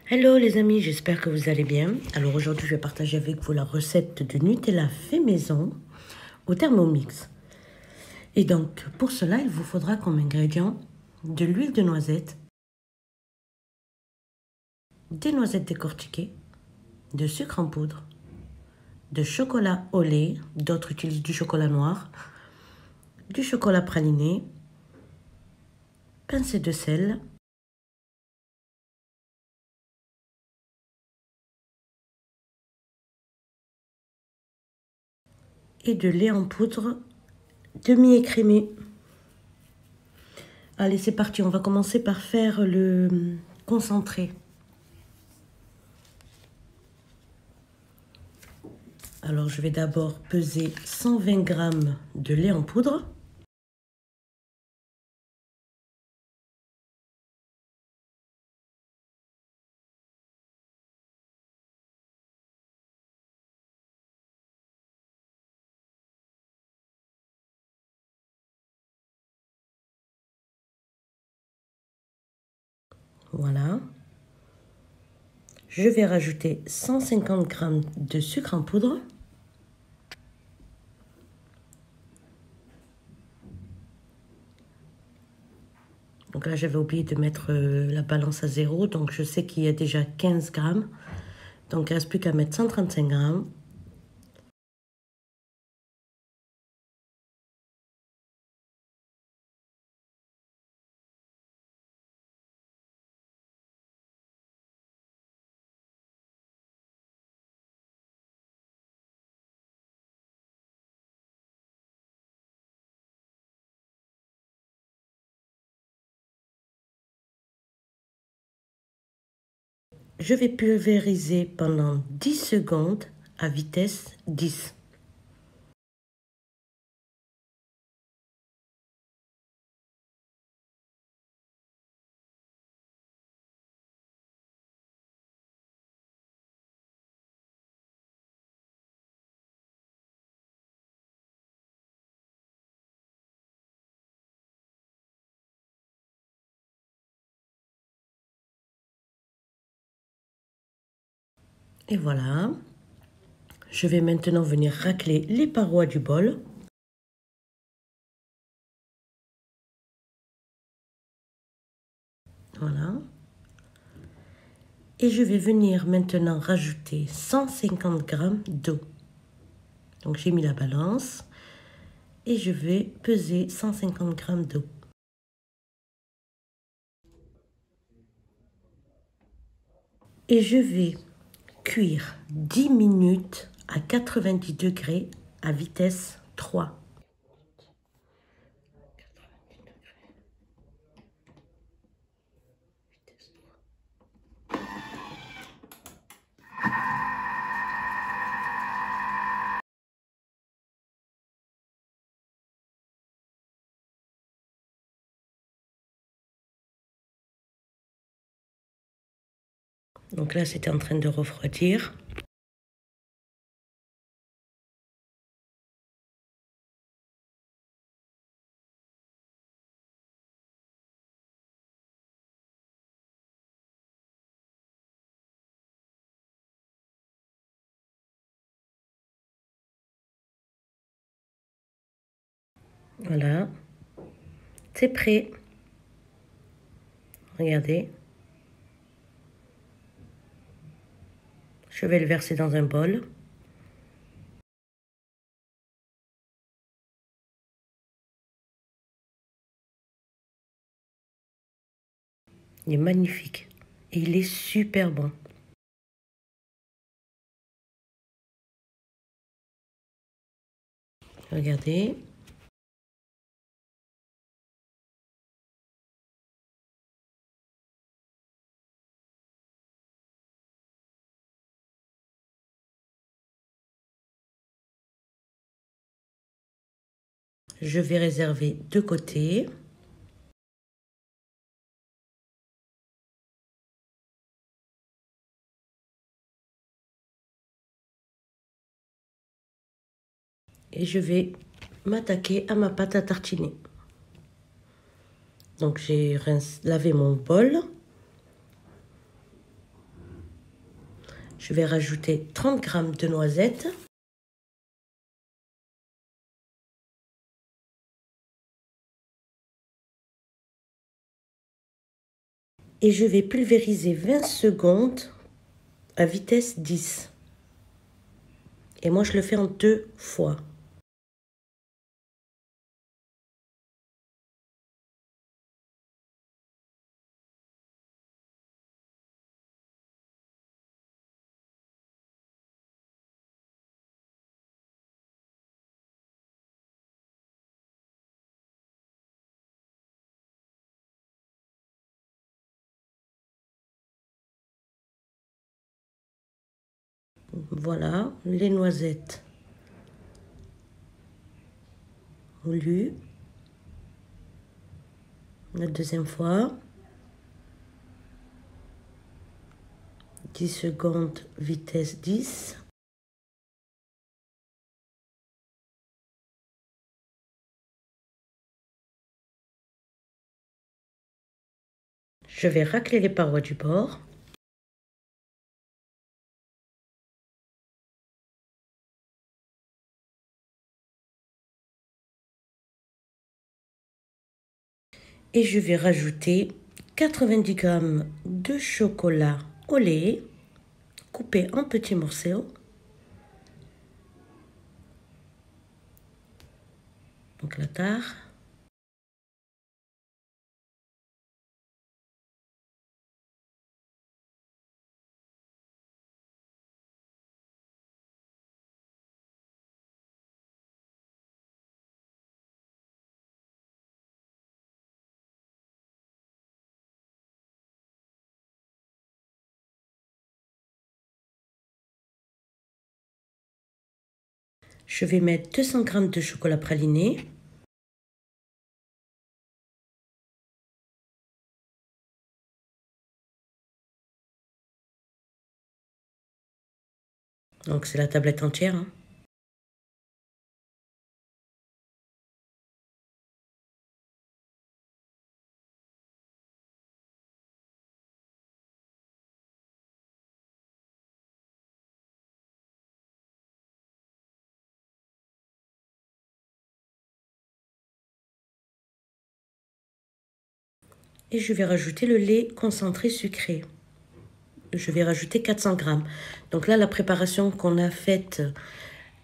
Hello les amis, j'espère que vous allez bien. Alors aujourd'hui, je vais partager avec vous la recette de Nutella fait maison au Thermomix. Et donc, pour cela, il vous faudra comme ingrédients de l'huile de noisette, des noisettes décortiquées, de sucre en poudre, de chocolat au lait, d'autres utilisent du chocolat noir, du chocolat praliné, pincée de sel, et de lait en poudre demi-écrémé. Allez, c'est parti, on va commencer par faire le concentré. Alors, je vais d'abord peser 120 g de lait en poudre. Voilà. Je vais rajouter 150 g de sucre en poudre. Donc là, j'avais oublié de mettre la balance à 0. Donc, je sais qu'il y a déjà 15 g. Donc, il ne reste plus qu'à mettre 135 g. Je vais pulvériser pendant 10 secondes à vitesse 10. Et voilà. Je vais maintenant venir racler les parois du bol. Voilà. Et je vais venir maintenant rajouter 150 g d'eau. Donc j'ai mis la balance et je vais peser 150 g d'eau. Et je vais cuire 10 minutes à 90 degrés à vitesse 3. Donc là, c'était en train de refroidir. Voilà. C'est prêt. Regardez. Je vais le verser dans un bol. Il est magnifique. Et il est super bon. Regardez. Je vais réserver de côté. Et je vais m'attaquer à ma pâte à tartiner. Donc j'ai lavé mon bol. Je vais rajouter 30 g de noisettes. Et je vais pulvériser 20 secondes à vitesse 10. Et moi, je le fais en 2 fois. Voilà, les noisettes moulues. La deuxième fois. 10 secondes, vitesse 10. Je vais racler les parois du bord. Et je vais rajouter 90 g de chocolat au lait, coupé en petits morceaux. Donc la tare. Je vais mettre 200 g de chocolat praliné. Donc c'est la tablette entière. Et je vais rajouter le lait concentré sucré. Je vais rajouter 400 g. Donc là, la préparation qu'on a faite,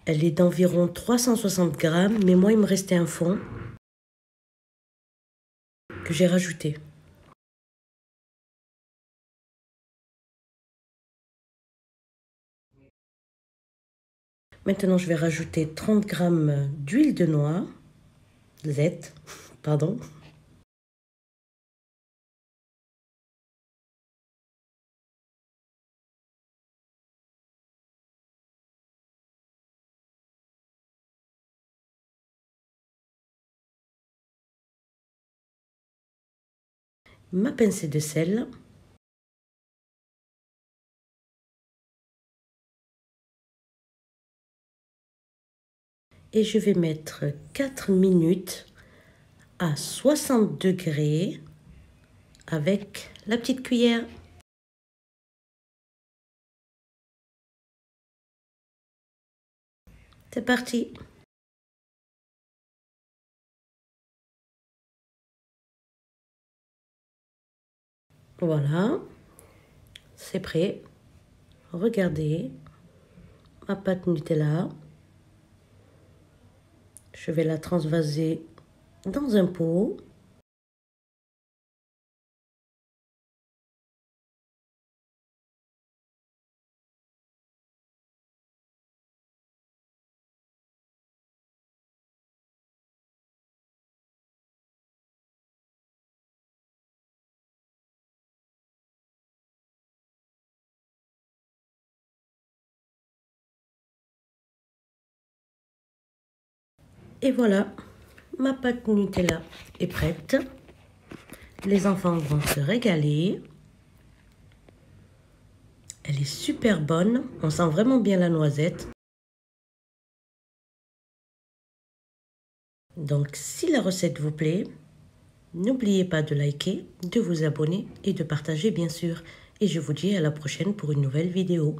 elle est d'environ 360 g. Mais moi, il me restait un fond que j'ai rajouté. Maintenant, je vais rajouter 30 g d'huile de noix, pardon. Ma pincée de sel. Et je vais mettre 4 minutes à 60 degrés avec la petite cuillère. C'est parti. Voilà, c'est prêt. Regardez ma pâte Nutella. Je vais la transvaser dans un pot. Et voilà, ma pâte Nutella est prête. Les enfants vont se régaler. Elle est super bonne. On sent vraiment bien la noisette. Donc, si la recette vous plaît, n'oubliez pas de liker, de vous abonner et de partager bien sûr. Et je vous dis à la prochaine pour une nouvelle vidéo.